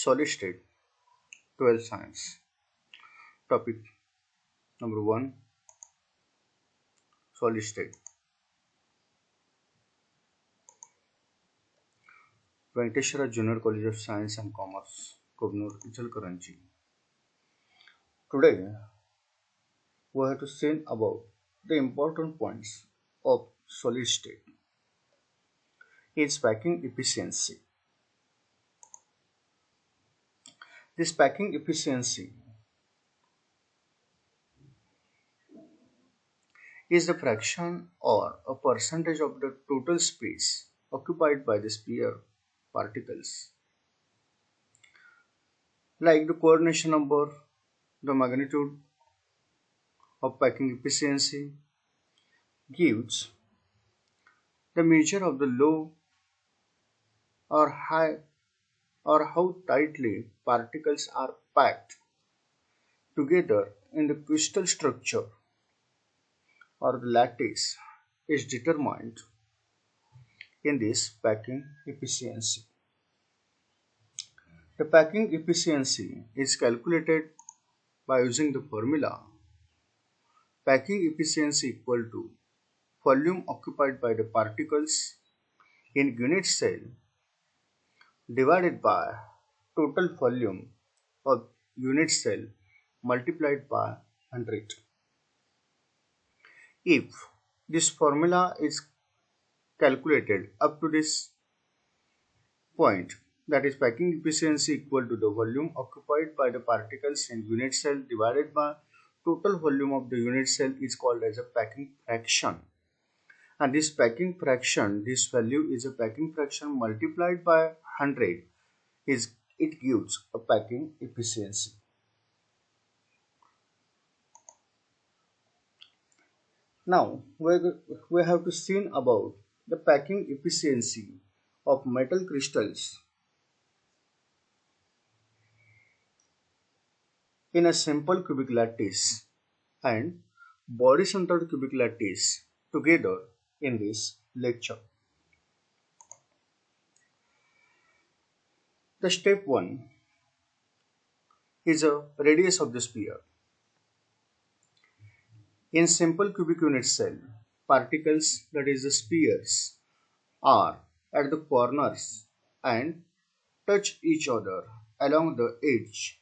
Solid state 12 science. Topic number 1, solid state. Venkateshwara Junior College of Science and Commerce, Kognur, Ichalkaranchi. Today we have to see about the important points of solid state. Its packing efficiency. This packing efficiency is the fraction or a percentage of the total space occupied by the sphere particles, like the coordination number, the magnitude of packing efficiency gives the measure of the low or high or how tightly particles are packed together in the crystal structure or the lattice is determined in this packing efficiency. The packing efficiency is calculated by using the formula packing efficiency equal to volume occupied by the particles in unit cell divided by total volume of unit cell multiplied by 100. If this formula is calculated up to this point, that is packing efficiency equal to the volume occupied by the particles in unit cell divided by total volume of the unit cell, is called as a packing fraction. And this packing fraction, this value is a packing fraction multiplied by 100, it gives a packing efficiency. Now we have to see about the packing efficiency of metal crystals in a simple cubic lattice and body centered cubic lattice together in this lecture. The step 1 is a radius of the sphere. In simple cubic unit cell, particles, that is the spheres, are at the corners and touch each other along the edge.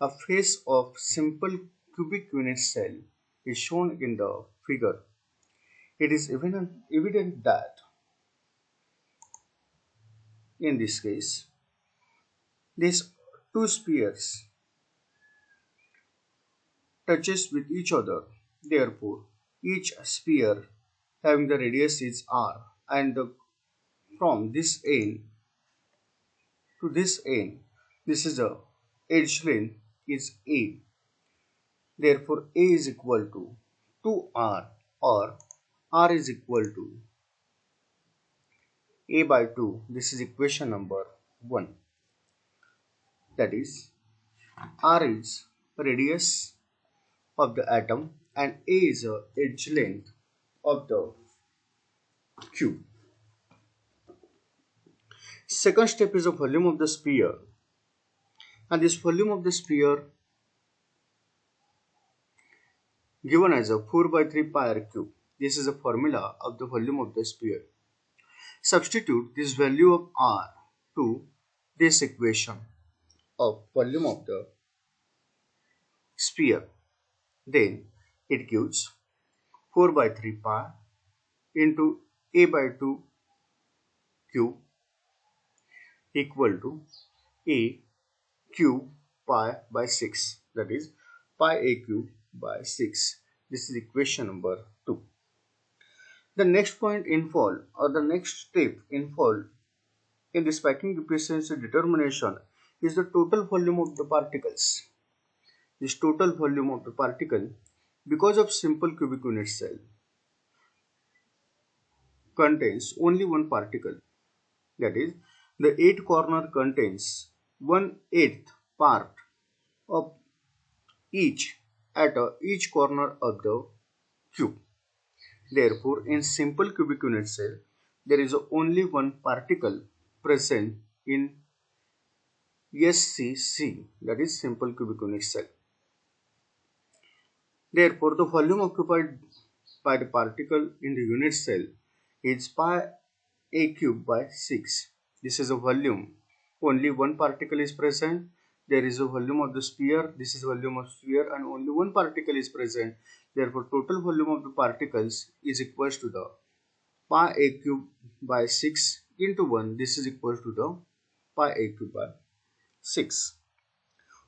A face of simple cubic unit cell is shown in the figure. It is evident that in this case, these two spheres touches with each other. Therefore, each sphere having the radius is r, and from this end to this end, this is the edge length is a. Therefore, a is equal to 2r, or r is equal to a by 2. This is equation number 1. That is, r is radius of the atom and a is the edge length of the cube. Second step is the volume of the sphere, and this volume of the sphere given as a 4 by 3 pi r cube. This is a formula of the volume of the sphere. Substitute this value of r to this equation of volume of the sphere. Then it gives 4 by 3 pi into a by 2 cube equal to a cube pi by 6, that is pi a cube by 6. This is equation number 2. The next point involved, or the next step involved in this packing efficiency determination, is the total volume of the particles. This total volume of the particle, because of simple cubic unit cell, contains only one particle. That is, the 8 corner contains 1/8 part of each at each corner of the cube. Therefore, in simple cubic unit cell, there is only one particle present in SCC, that is simple cubic unit cell. Therefore, the volume occupied by the particle in the unit cell is pi a cube by 6. This is a volume. Only one particle is present. There is a volume of the sphere. This is volume of sphere and only one particle is present. Therefore, total volume of the particles is equals to the pi a cube by 6 into 1. This is equal to the pi a cube by 6.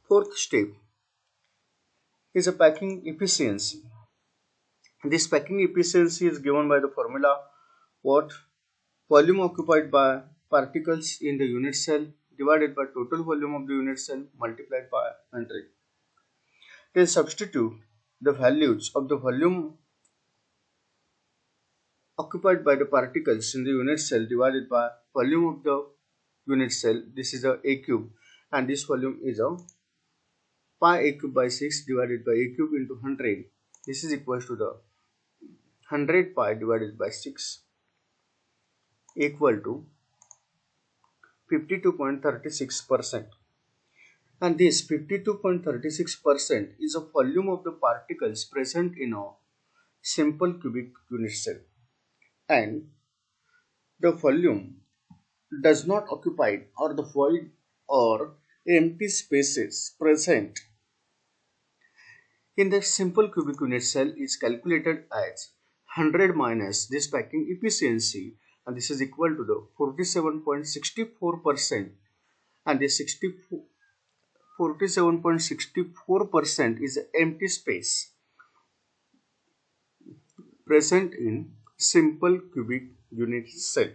Fourth step is a packing efficiency. This packing efficiency is given by the formula what? Volume occupied by particles in the unit cell divided by total volume of the unit cell multiplied by 100. Then substitute the values of the volume occupied by the particles in the unit cell divided by volume of the unit cell. This is a cube and this volume is a pi a cube by 6 divided by a cube into 100. This is equal to the 100 pi divided by 6 equal to 52.36%. And this 52.36% is a volume of the particles present in a simple cubic unit cell. And the volume does not occupy or the void or empty spaces present in the simple cubic unit cell is calculated as 100 minus this packing efficiency, and this is equal to the 47.64%, and this 47.64% is empty space present in simple cubic unit cell.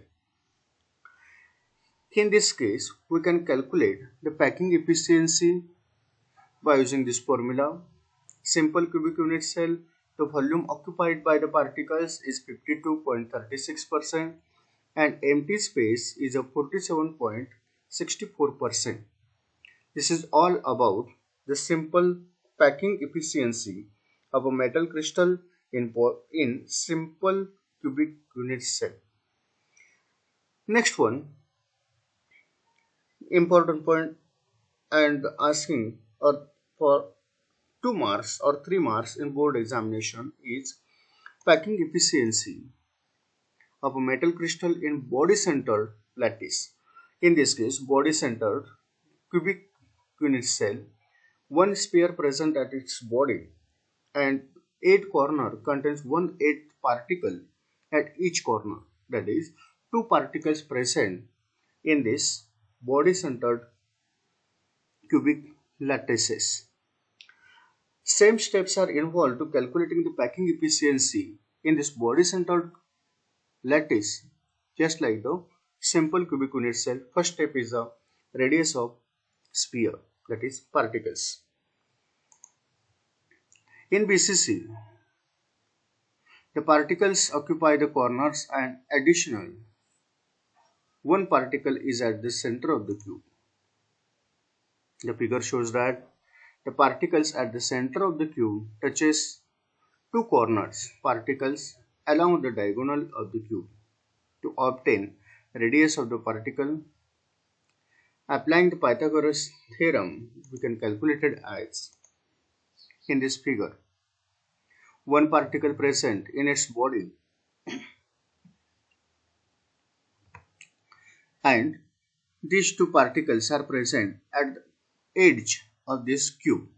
In this case, we can calculate the packing efficiency by using this formula. Simple cubic unit cell, the volume occupied by the particles is 52.36% and empty space is a 47.64%. This is all about the simple packing efficiency of a metal crystal in simple cubic unit cell. Next one, important point and asking or for 2 marks or 3 marks in board examination is packing efficiency of a metal crystal in body centered lattice. In this case, body centered cubic unit cell, one sphere present at its body and 8 corner contains 1/8 particle at each corner. That is, 2 particles present in this body centered cubic lattices. Same steps are involved to calculating the packing efficiency in this body centered lattice, just like the simple cubic unit cell. First step is the radius of sphere, that is particles. In BCC, the particles occupy the corners and additional one particle is at the center of the cube. The figure shows that the particles at the center of the cube touches two corners particles along the diagonal of the cube. To obtain radius of the particle, applying the Pythagoras theorem, we can calculate it as in this figure. One particle present in its body and these two particles are present at the edge of this cube.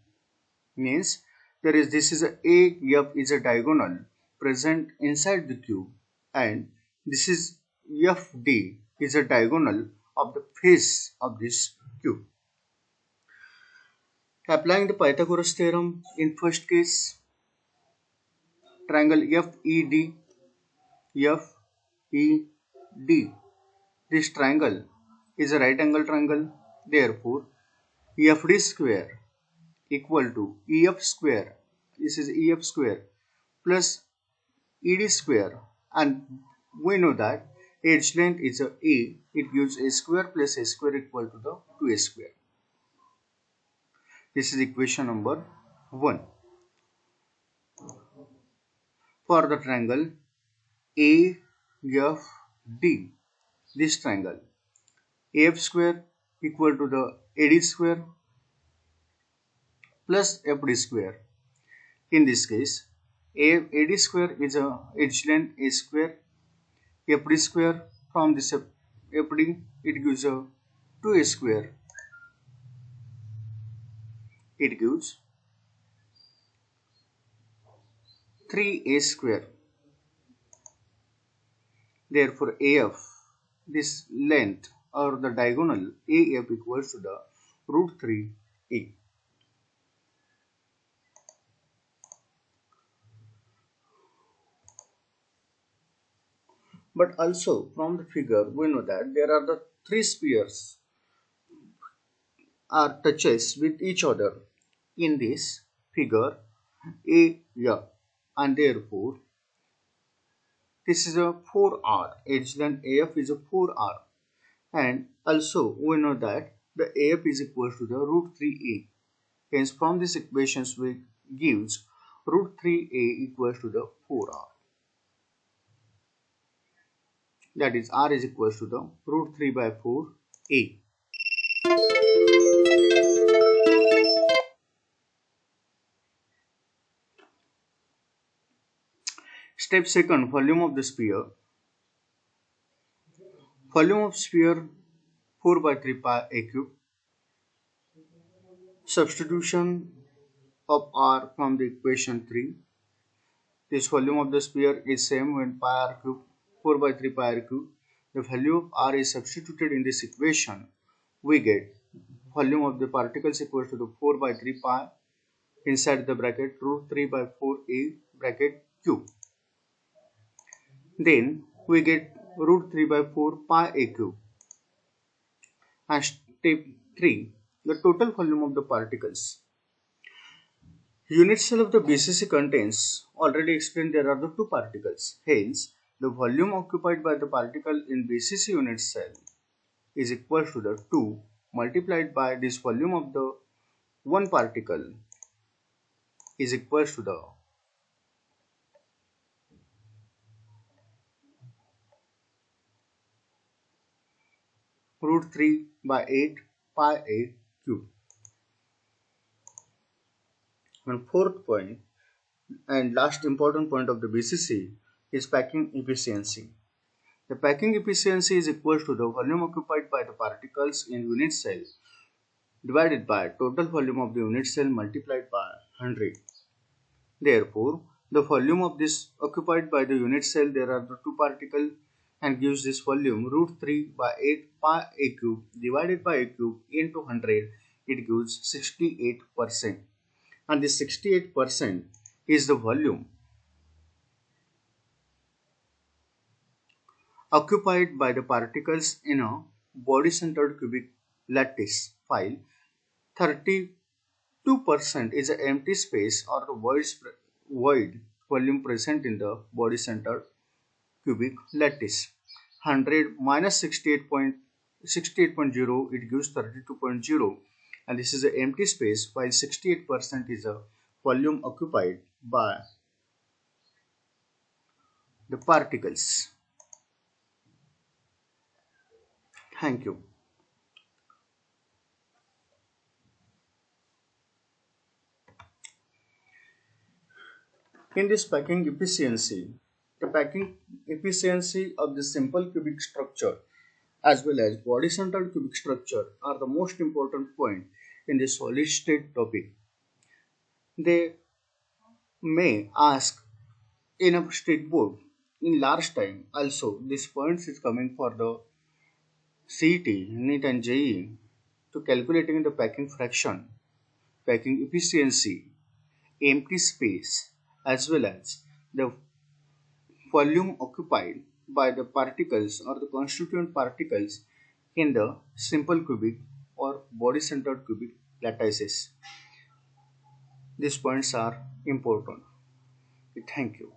Means this is a AF is a diagonal present inside the cube and this is FD is a diagonal of the face of this cube. Applying the Pythagoras theorem in first case, triangle FED, this triangle is a right angle triangle. Therefore, FD square equal to EF square, this is EF square plus ED square, and we know that edge length is a A, it gives A square plus A square equal to the 2A square. This is equation number 1. For the triangle AFD, this triangle AF square equal to the AD square plus FD square. In this case, AD square is a edge length A square, FD square from this FD it gives a 2A square. It gives 3A square. Therefore, AF, this length or the diagonal AF equals to the root 3A. But also from the figure we know that there are the three spheres are touches with each other in this figure A, yeah, and therefore this is a 4R. Edge length AF is a 4R, and also we know that the AF is equal to the root 3A. Hence from these equations we gives root 3A equals to the 4R. That is R is equals to the root 3 by 4A. Step second, volume of the sphere. Volume of sphere 4 by 3 pi A cube. Substitution of R from the equation 3. This volume of the sphere is same when pi r cube 4 by 3 pi r cube. The value of R is substituted in this equation. We get volume of the particles equals to the 4 by 3 pi inside the bracket root 3 by 4A bracket cube. Then we get root 3 by 4 pi A cube. And step 3, the total volume of the particles. Unit cell of the BCC contains, already explained, there are the two particles. Hence, the volume occupied by the particle in BCC unit cell is equal to the 2 multiplied by this volume of the one particle is equal to the root 3 by 8 pi A cube. And fourth point and last important point of the BCC is packing efficiency. The packing efficiency is equal to the volume occupied by the particles in unit cell divided by total volume of the unit cell multiplied by 100. Therefore, the volume of this occupied by the unit cell, there are the two particles, and gives this volume root 3 by 8 pi A cube divided by A cube into 100. It gives 68%. And this 68% is the volume occupied by the particles in a body-centered cubic lattice file. 32% is an empty space or the void volume present in the body-centered cubic lattice. 100 minus 68.0, it gives 32.0, and this is an empty space, while 68% is a volume occupied by the particles. Thank you. In this packing efficiency, the packing efficiency of the simple cubic structure as well as body-centered cubic structure are the most important point in the solid state topic. They may ask in a state board in large time. Also, this points is coming for the CET, NEET and JEE to calculating the packing fraction, packing efficiency, empty space as well as the volume occupied by the particles or the constituent particles in the simple cubic or body-centered cubic lattices. These points are important. Thank you.